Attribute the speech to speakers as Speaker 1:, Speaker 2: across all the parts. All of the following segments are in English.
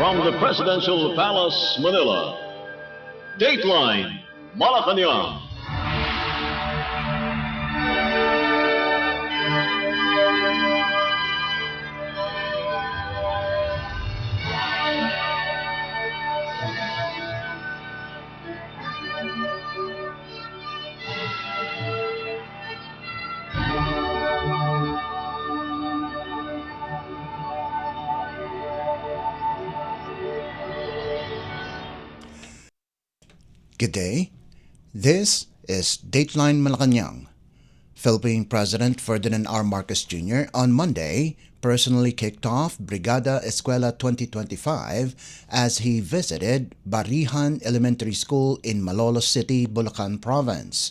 Speaker 1: From the Presidential Palace, Manila, Dateline Malacañang.
Speaker 2: Good day. This is Dateline Malacañang. Philippine President Ferdinand R. Marcos Jr. on Monday personally kicked off Brigada Escuela 2025 as he visited Barihan Elementary School in Malolos City, Bulacan Province.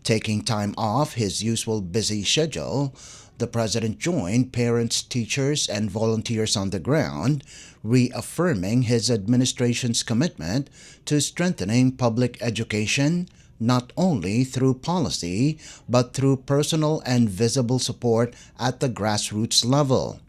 Speaker 2: Taking time off his usual busy schedule, the President joined parents, teachers, and volunteers on the ground, reaffirming his administration's commitment to strengthening public education, not only through policy, but through personal and visible support at the grassroots level.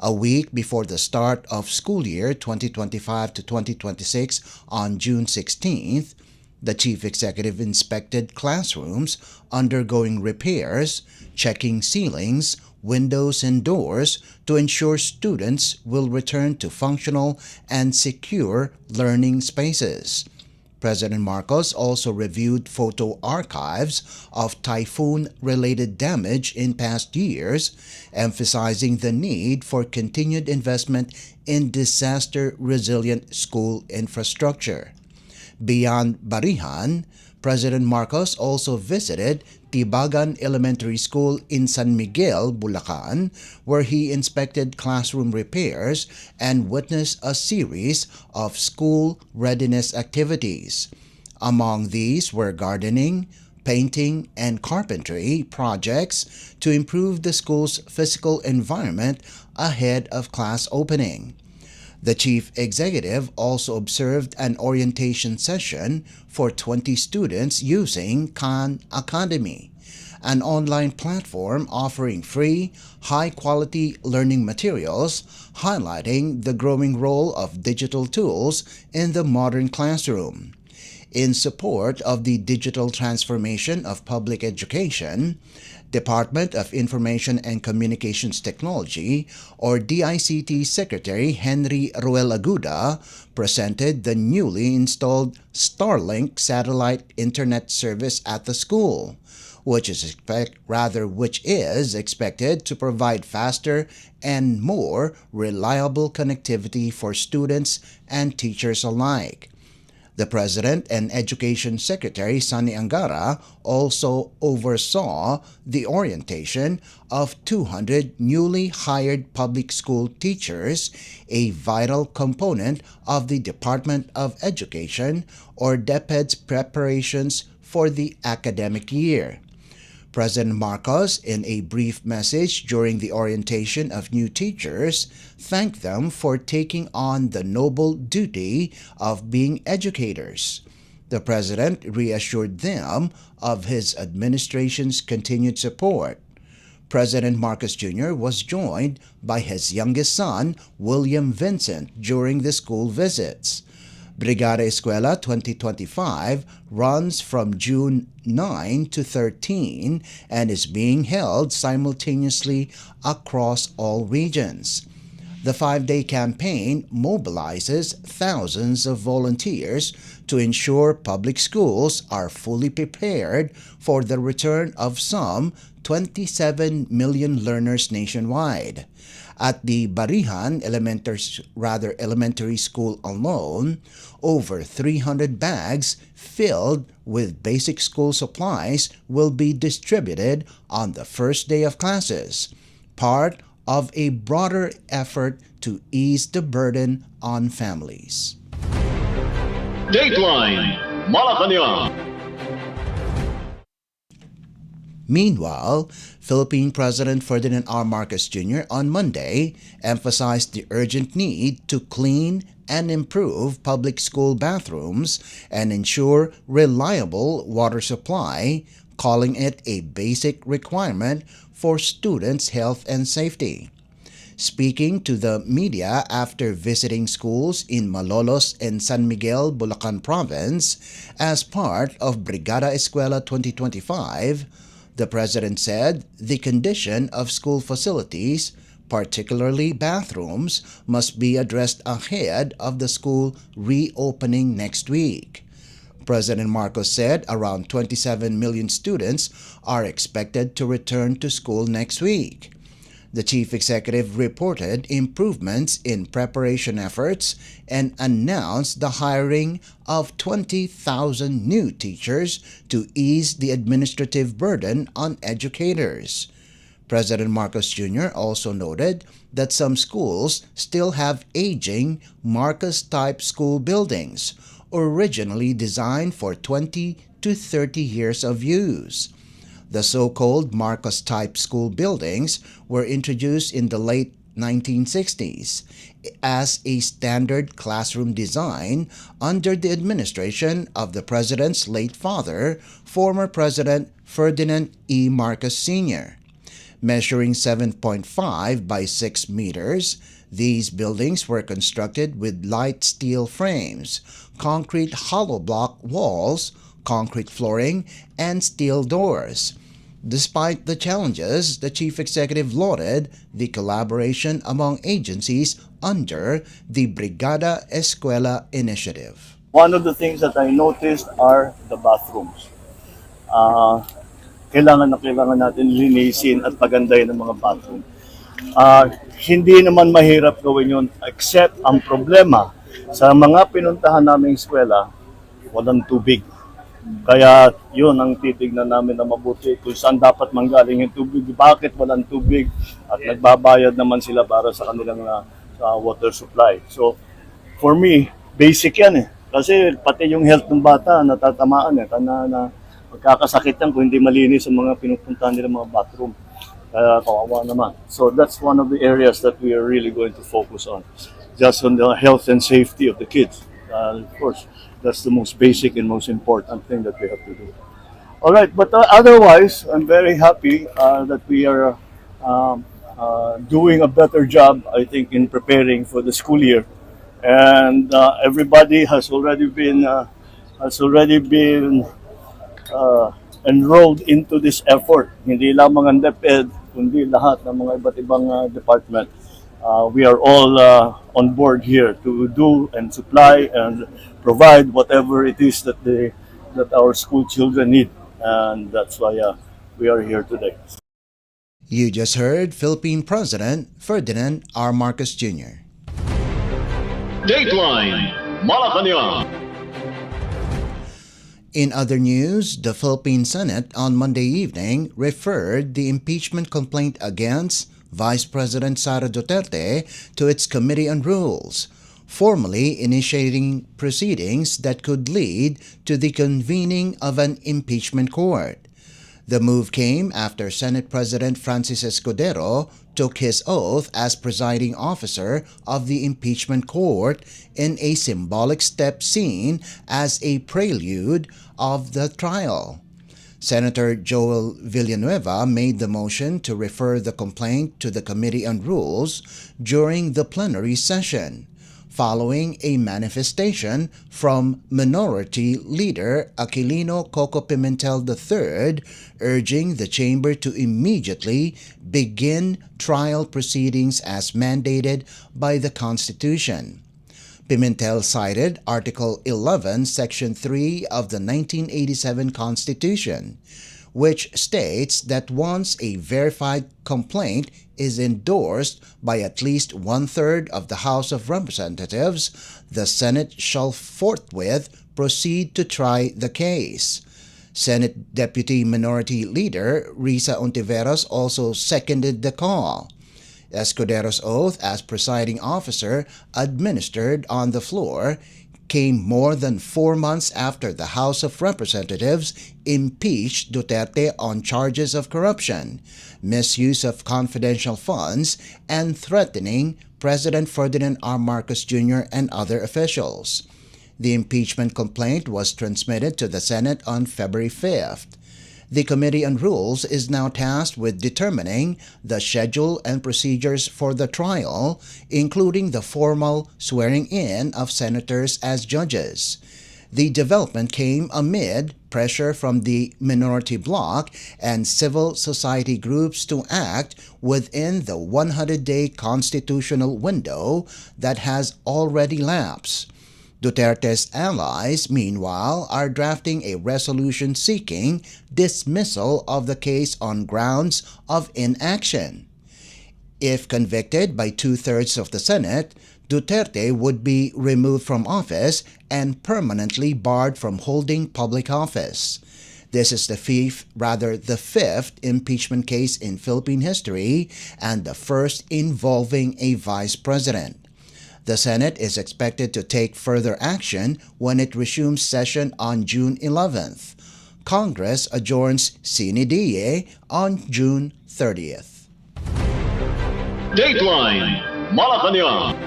Speaker 2: A week before the start of school year 2025 to 2026 on June 16th, the chief executive inspected classrooms undergoing repairs, checking ceilings, windows, and doors to ensure students will return to functional and secure learning spaces. President Marcos also reviewed photo archives of typhoon-related damage in past years, emphasizing the need for continued investment in disaster-resilient school infrastructure. Beyond Barihan, President Marcos also visited Tibagan Elementary School in San Miguel, Bulacan, where he inspected classroom repairs and witnessed a series of school readiness activities. Among these were gardening, painting, and carpentry projects to improve the school's physical environment ahead of class opening. The chief executive also observed an orientation session for 20 students using Khan Academy, an online platform offering free, high-quality learning materials, highlighting the growing role of digital tools in the modern classroom. In support of the digital transformation of public education, Department of Information and Communications Technology, or DICT Secretary Henry Ruel Aguda, presented the newly installed Starlink satellite internet service at the school, which is expected to provide faster and more reliable connectivity for students and teachers alike. The President and Education Secretary Sani Angara also oversaw the orientation of 200 newly hired public school teachers, a vital component of the Department of Education, or DepEd's preparations for the academic year. President Marcos, in a brief message during the orientation of new teachers, thanked them for taking on the noble duty of being educators. The President reassured them of his administration's continued support. President Marcos Jr. was joined by his youngest son, William Vincent, during the school visits. Brigada Escuela 2025 runs from June 9 to 13 and is being held simultaneously across all regions. The 5-day campaign mobilizes thousands of volunteers to ensure public schools are fully prepared for the return of some 27 million learners nationwide. At the Barihan Elementary School alone, over 300 bags filled with basic school supplies will be distributed on the first day of classes, part of a broader effort to ease the burden on families.
Speaker 1: Dateline Malacañang.
Speaker 2: Meanwhile, Philippine President Ferdinand R. Marcos Jr. on Monday emphasized the urgent need to clean and improve public school bathrooms and ensure reliable water supply, calling it a basic requirement for students' health and safety. Speaking to the media after visiting schools in Malolos and San Miguel, Bulacan Province as part of Brigada Eskwela 2025, the president said the condition of school facilities, particularly bathrooms, must be addressed ahead of the school reopening next week. President Marcos said around 27 million students are expected to return to school next week. The chief executive reported improvements in preparation efforts and announced the hiring of 20,000 new teachers to ease the administrative burden on educators. President Marcos Jr. also noted that some schools still have aging Marcos-type school buildings, originally designed for 20 to 30 years of use. The so-called Marcos-type school buildings were introduced in the late 1960s as a standard classroom design under the administration of the president's late father, former President Ferdinand E. Marcos Sr. Measuring 7.5 by 6 meters, these buildings were constructed with light steel frames, concrete hollow block walls, concrete flooring, and steel doors. Despite the challenges, the chief executive lauded the collaboration among agencies under the Brigada Eskwela initiative.
Speaker 3: One of the things that I noticed are the bathrooms. Kailangan natin linisin at pagandahin ng mga bathroom. Hindi naman mahirap gawin yun, except ang problema sa mga pinuntahan naming eskwela, walang tubig. Kaya yun ang titignan namin na mabuti kung saan dapat manggaling yung tubig, bakit walang tubig, at nagbabayad naman sila para sa kanilang water supply. So for me, basic yan eh. Kasi pati yung health ng bata natatamaan eh, na magkakasakit yan kung hindi malinis ang mga pinupuntahan nila mga bathroom. Kaya kawawa naman. So that's one of the areas that we are really going to focus on. Just on the health and safety of the kids. Of course, that's the most basic and most important thing that we have to do. All right, but otherwise, I'm very happy that we are doing a better job, I think, in preparing for the school year. And everybody has already been enrolled into this effort. Hindi lamang ang DepEd, kundi lahat ng mga iba't ibang department. We are all on board here to do and supply and provide whatever it is that our school children need. And that's why we are here today.
Speaker 2: You just heard Philippine President Ferdinand R. Marcos Jr.
Speaker 1: Dateline Malacañang.
Speaker 2: In other news, the Philippine Senate on Monday evening referred the impeachment complaint against Vice President Sara Duterte to its Committee on Rules, formally initiating proceedings that could lead to the convening of an impeachment court. The move came after Senate President Francis Escudero took his oath as presiding officer of the impeachment court in a symbolic step seen as a prelude of the trial. Senator Joel Villanueva made the motion to refer the complaint to the Committee on Rules during the plenary session, following a manifestation from Minority Leader Aquilino Coco Pimentel III urging the chamber to immediately begin trial proceedings as mandated by the Constitution. Pimentel cited Article 11, Section 3 of the 1987 Constitution, which states that once a verified complaint is endorsed by at least one-third of the House of Representatives, the Senate shall forthwith proceed to try the case. Senate Deputy Minority Leader Risa Ontiveros also seconded the call. Escudero's oath as presiding officer administered on the floor came more than 4 months after the House of Representatives impeached Duterte on charges of corruption, misuse of confidential funds, and threatening President Ferdinand R. Marcos Jr. and other officials. The impeachment complaint was transmitted to the Senate on February 5th. The Committee on Rules is now tasked with determining the schedule and procedures for the trial, including the formal swearing-in of senators as judges. The development came amid pressure from the minority bloc and civil society groups to act within the 100-day constitutional window that has already lapsed. Duterte's allies, meanwhile, are drafting a resolution seeking dismissal of the case on grounds of inaction. If convicted by 2/3 of the Senate, Duterte would be removed from office and permanently barred from holding public office. This is the fifth impeachment case in Philippine history and the first involving a vice president. The Senate is expected to take further action when it resumes session on June 11th. Congress adjourns sine die on June 30th.
Speaker 1: Dateline Malacañang.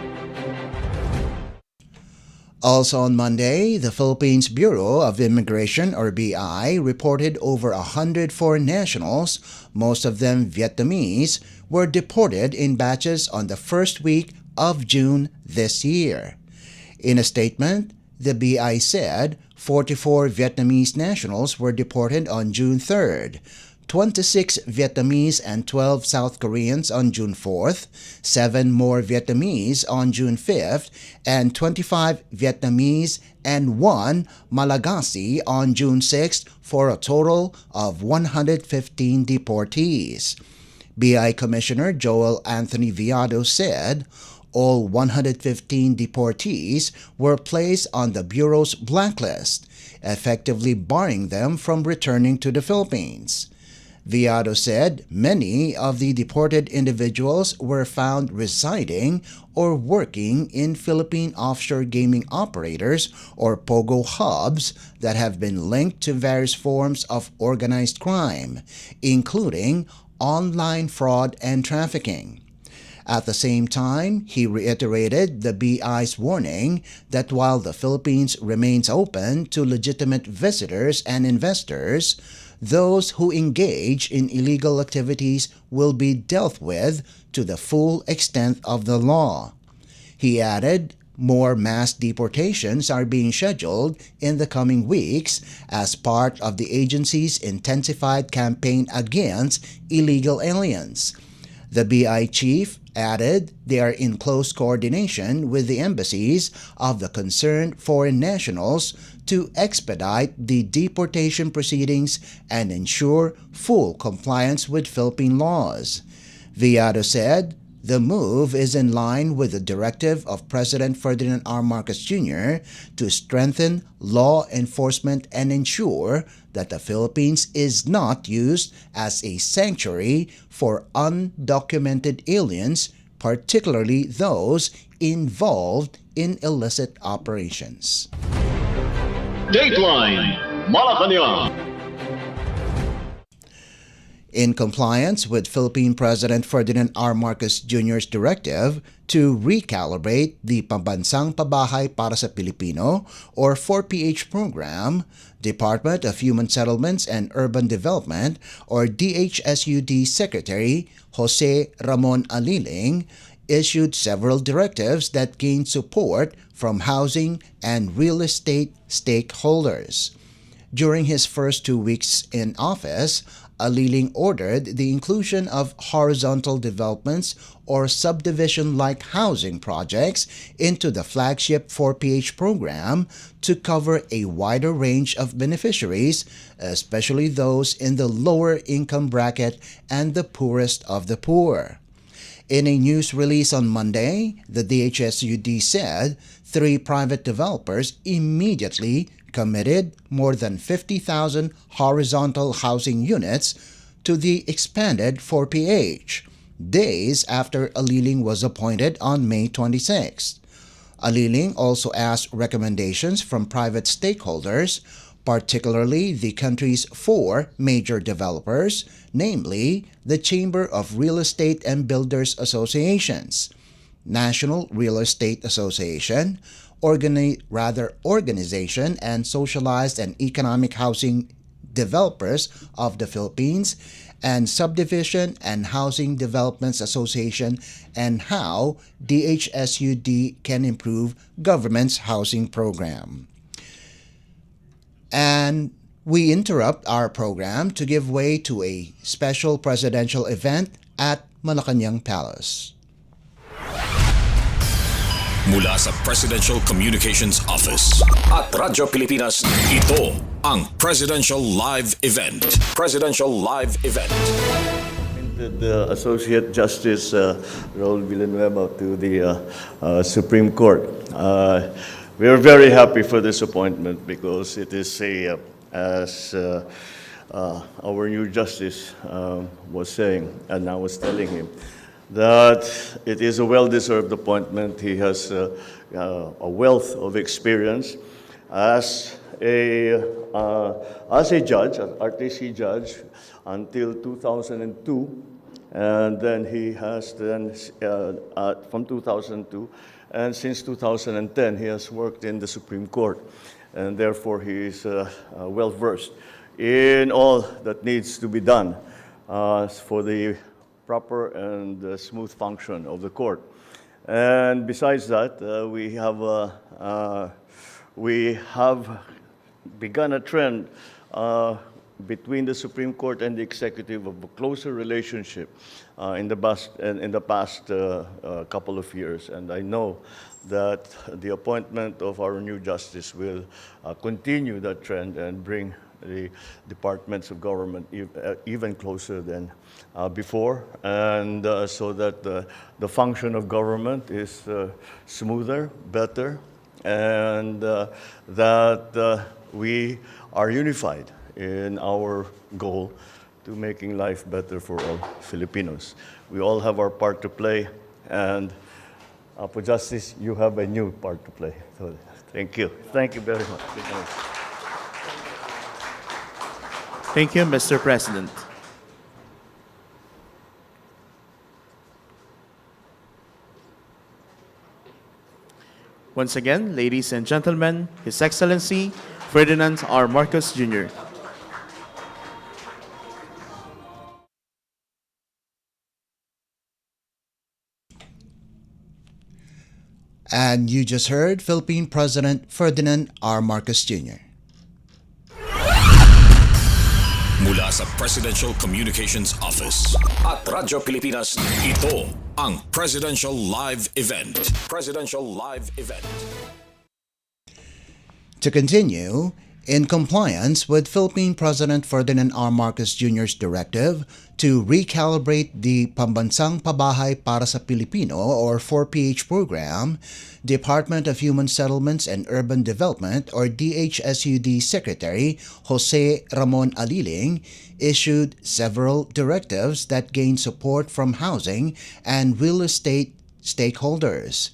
Speaker 2: Also on Monday, the Philippines Bureau of Immigration or BI reported over 100 foreign nationals, most of them Vietnamese, were deported in batches on the first week of June this year. In a statement, the BI said 44 Vietnamese nationals were deported on June 3rd, 26 Vietnamese and 12 South Koreans on June 4th, 7 more Vietnamese on June 5th, and 25 Vietnamese and 1 Malagasy on June 6th for a total of 115 deportees. BI Commissioner Joel Anthony Viado said all 115 deportees were placed on the Bureau's blacklist, effectively barring them from returning to the Philippines. Viado said many of the deported individuals were found residing or working in Philippine offshore gaming operators or POGO hubs that have been linked to various forms of organized crime, including online fraud and trafficking. At the same time, he reiterated the BI's warning that while the Philippines remains open to legitimate visitors and investors, those who engage in illegal activities will be dealt with to the full extent of the law. He added, more mass deportations are being scheduled in the coming weeks as part of the agency's intensified campaign against illegal aliens. The BI chief added they are in close coordination with the embassies of the concerned foreign nationals to expedite the deportation proceedings and ensure full compliance with Philippine laws. Viado said the move is in line with the directive of President Ferdinand R. Marcos Jr. to strengthen law enforcement and ensure that the Philippines is not used as a sanctuary for undocumented aliens, particularly those involved in illicit operations.
Speaker 1: Dateline Malacañang.
Speaker 2: In compliance with Philippine President Ferdinand R. Marcos Jr.'s directive to recalibrate the Pambansang Pabahay para sa Pilipino or 4PH program, Department of Human Settlements and Urban Development or DHSUD Secretary Jose Ramon Aliling issued several directives that gained support from housing and real estate stakeholders. During his first 2 weeks in office, Aliling ordered the inclusion of horizontal developments or subdivision-like housing projects into the flagship 4PH program to cover a wider range of beneficiaries, especially those in the lower income bracket and the poorest of the poor. In a news release on Monday, the DHSUD said 3 private developers immediately committed more than 50,000 horizontal housing units to the expanded 4PH, days after Aliling was appointed on May 26. Aliling also asked recommendations from private stakeholders, particularly the country's 4 major developers, namely the Chamber of Real Estate and Builders Associations, National Real Estate Association, Organization and Socialized and Economic Housing Developers of the Philippines and Subdivision and Housing Developments Association, and how DHSUD can improve government's housing program. And we interrupt our program to give way to a special presidential event at Malacañang Palace.
Speaker 4: Mula sa Presidential Communications Office at Radyo Pilipinas, ito ang Presidential Live Event. Presidential Live Event.
Speaker 3: The Associate Justice Raul Villanueva to the Supreme Court. We are very happy for this appointment because it is as our new justice was saying, and I was telling him, that it is a well-deserved appointment. He has a wealth of experience as a judge, an RTC judge, until 2002, and then he has from 2002, and since 2010 he has worked in the Supreme Court, and therefore he is well-versed in all that needs to be done for the proper and smooth function of the court. And besides that, we have begun a trend between the Supreme Court and the executive of a closer relationship in the past couple of years. And I know that the appointment of our new justice will continue that trend and bring the departments of government even closer than before, and so that the function of government is smoother, better, and that we are unified in our goal to making life better for all Filipinos. We all have our part to play, and Apo Justice, you have a new part to play. So, thank you. Thank you very much.
Speaker 5: Thank you, Mr. President. Once again, ladies and gentlemen, His Excellency Ferdinand R. Marcos Jr.
Speaker 2: And you just heard Philippine President Ferdinand R. Marcos Jr.
Speaker 4: Mula sa Presidential Communications Office at Radyo Pilipinas, ito ang Presidential Live Event. Presidential Live Event.
Speaker 2: To continue, in compliance with Philippine President Ferdinand R. Marcos Jr.'s directive to recalibrate the Pambansang Pabahay para sa Pilipino or 4PH program, Department of Human Settlements and Urban Development or DHSUD Secretary Jose Ramon Aliling issued several directives that gain support from housing and real estate stakeholders.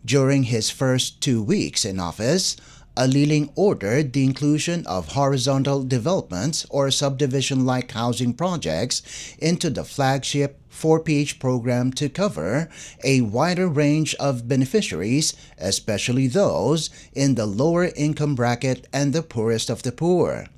Speaker 2: During his first 2 weeks in office, Aliling ordered the inclusion of horizontal developments or subdivision-like housing projects into the flagship 4PH program to cover a wider range of beneficiaries, especially those in the lower income bracket and the poorest of the poor.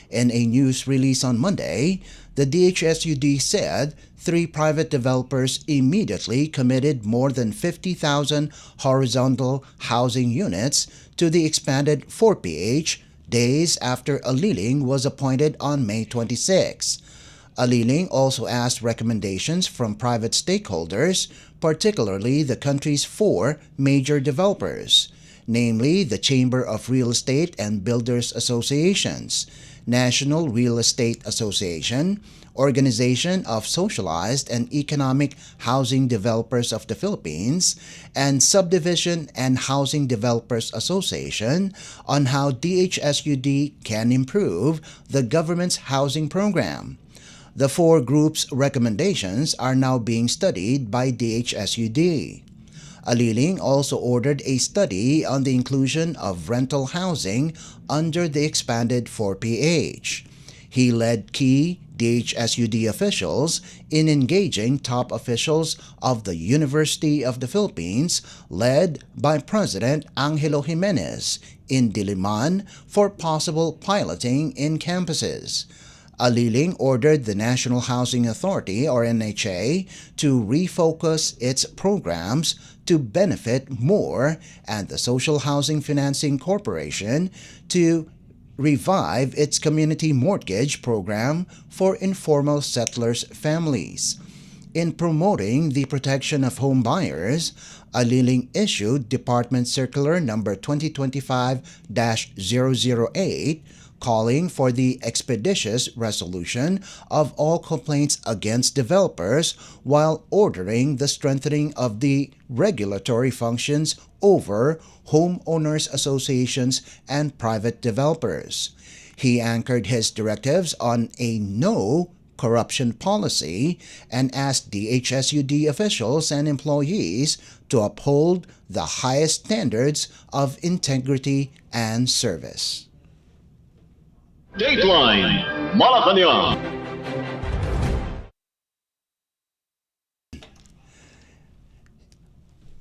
Speaker 2: In a news release on Monday, the DHSUD said 3 private developers immediately committed more than 50,000 horizontal housing units to the expanded 4PH days after Aliling was appointed on May 26. Aliling also asked recommendations from private stakeholders, particularly the country's 4 major developers, namely the Chamber of Real Estate and Builders Associations, National Real Estate Association, Organization of Socialized and Economic Housing Developers of the Philippines, and Subdivision and Housing Developers Association on how DHSUD can improve the government's housing program. The 4 groups' recommendations are now being studied by DHSUD. Aliling also ordered a study on the inclusion of rental housing under the expanded 4PH. He led key DHSUD officials in engaging top officials of the University of the Philippines, led by President Angelo Jimenez, in Diliman for possible piloting in campuses. Aliling ordered the National Housing Authority, or NHA, to refocus its programs to benefit more and the Social Housing Financing Corporation to revive its community mortgage program for informal settlers' families. In promoting the protection of home buyers, Aliling issued Department Circular No. 2025-008 calling for the expeditious resolution of all complaints against developers while ordering the strengthening of the regulatory functions over homeowners associations and private developers. He anchored his directives on a no corruption policy and asked DHSUD officials and employees to uphold the highest standards of integrity and service.
Speaker 1: Dateline Malacañang.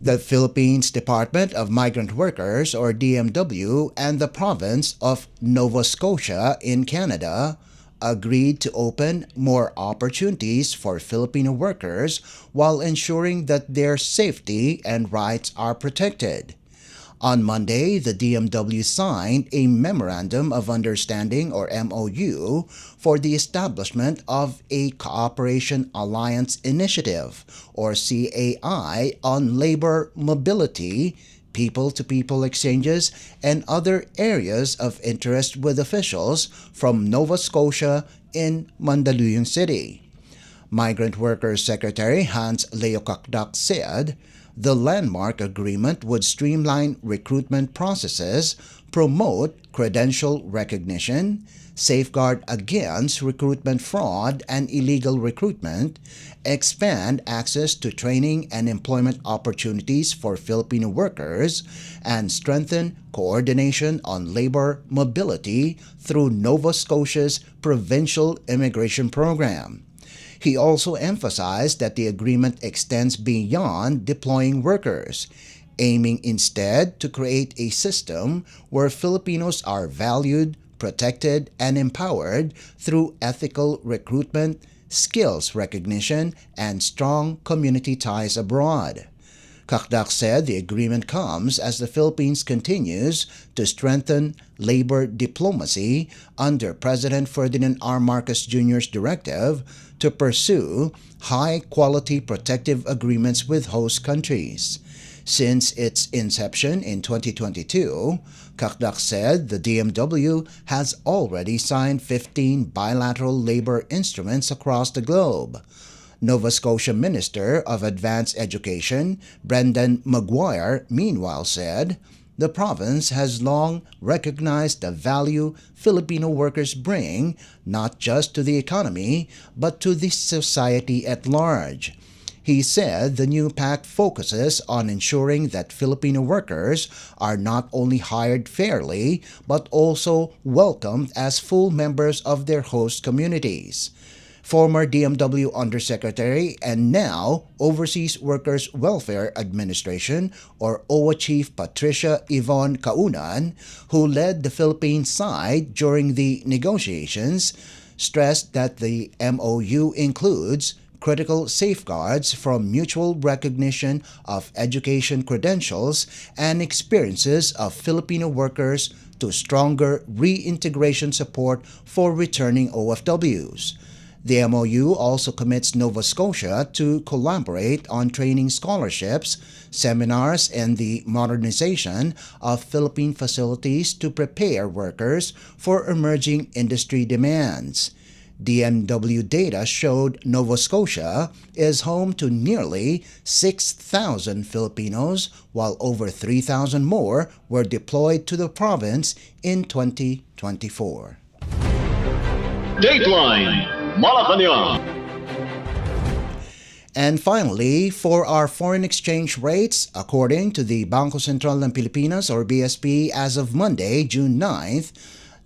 Speaker 2: The Philippines Department of Migrant Workers, or DMW, and the province of Nova Scotia in Canada agreed to open more opportunities for Filipino workers while ensuring that their safety and rights are protected. On Monday, the DMW signed a Memorandum of Understanding, or MOU, for the establishment of a Cooperation Alliance Initiative, or CAI, on labor mobility, people-to-people exchanges, and other areas of interest with officials from Nova Scotia in Mandaluyong City. Migrant Workers Secretary Hans Leo said, the landmark agreement would streamline recruitment processes, promote credential recognition, safeguard against recruitment fraud and illegal recruitment, expand access to training and employment opportunities for Filipino workers, and strengthen coordination on labor mobility through Nova Scotia's Provincial Immigration Program. He also emphasized that the agreement extends beyond deploying workers, aiming instead to create a system where Filipinos are valued, protected, and empowered through ethical recruitment, skills recognition, and strong community ties abroad. Kakdak said the agreement comes as the Philippines continues to strengthen labor diplomacy under President Ferdinand R. Marcos Jr.'s directive to pursue high-quality protective agreements with host countries. Since its inception in 2022, Kakdak said the DMW has already signed 15 bilateral labor instruments across the globe. Nova Scotia Minister of Advanced Education, Brendan Maguire, meanwhile said, the province has long recognized the value Filipino workers bring not just to the economy but to the society at large. He said the new pact focuses on ensuring that Filipino workers are not only hired fairly but also welcomed as full members of their host communities. Former DMW Undersecretary and now Overseas Workers Welfare Administration, or OWA Chief Patricia Yvonne Kaunan, who led the Philippine side during the negotiations, stressed that the MOU includes critical safeguards from mutual recognition of education credentials and experiences of Filipino workers to stronger reintegration support for returning OFWs. The MOU also commits Nova Scotia to collaborate on training scholarships, seminars, and the modernization of Philippine facilities to prepare workers for emerging industry demands. DMW data showed Nova Scotia is home to nearly 6,000 Filipinos, while over 3,000 more were deployed to the province in 2024.
Speaker 1: Dateline Malacañang.
Speaker 2: And finally, for our foreign exchange rates, according to the Bangko Sentral ng Pilipinas, or BSP, as of Monday, June 9th,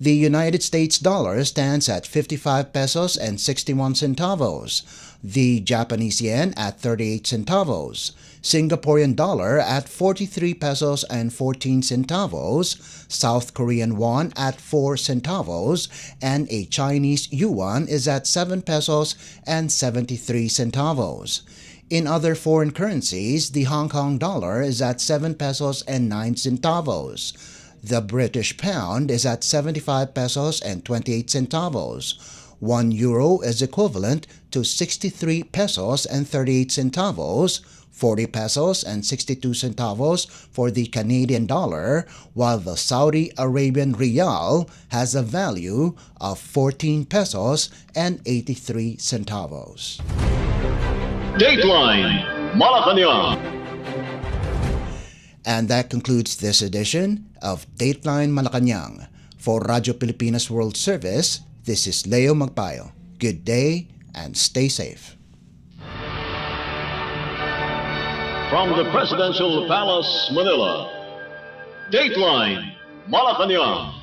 Speaker 2: the United States dollar stands at 55 pesos and 61 centavos, the Japanese yen at 38 centavos, Singaporean dollar at 43 pesos and 14 centavos, South Korean won at 4 centavos, and a Chinese yuan is at 7 pesos and 73 centavos. In other foreign currencies, the Hong Kong dollar is at 7 pesos and 9 centavos. The British pound is at 75 pesos and 28 centavos. 1 euro is equivalent to 63 pesos and 38 centavos, 40 pesos and 62 centavos for the Canadian dollar, while the Saudi Arabian rial has a value of 14 pesos and 83 centavos.
Speaker 1: Dateline Malacañang.
Speaker 2: And that concludes this edition of Dateline Malacañang. For Radyo Pilipinas World Service, this is Leo Magpayo. Good day and stay safe.
Speaker 1: From the Presidential Palace, Manila, Dateline Malacañang.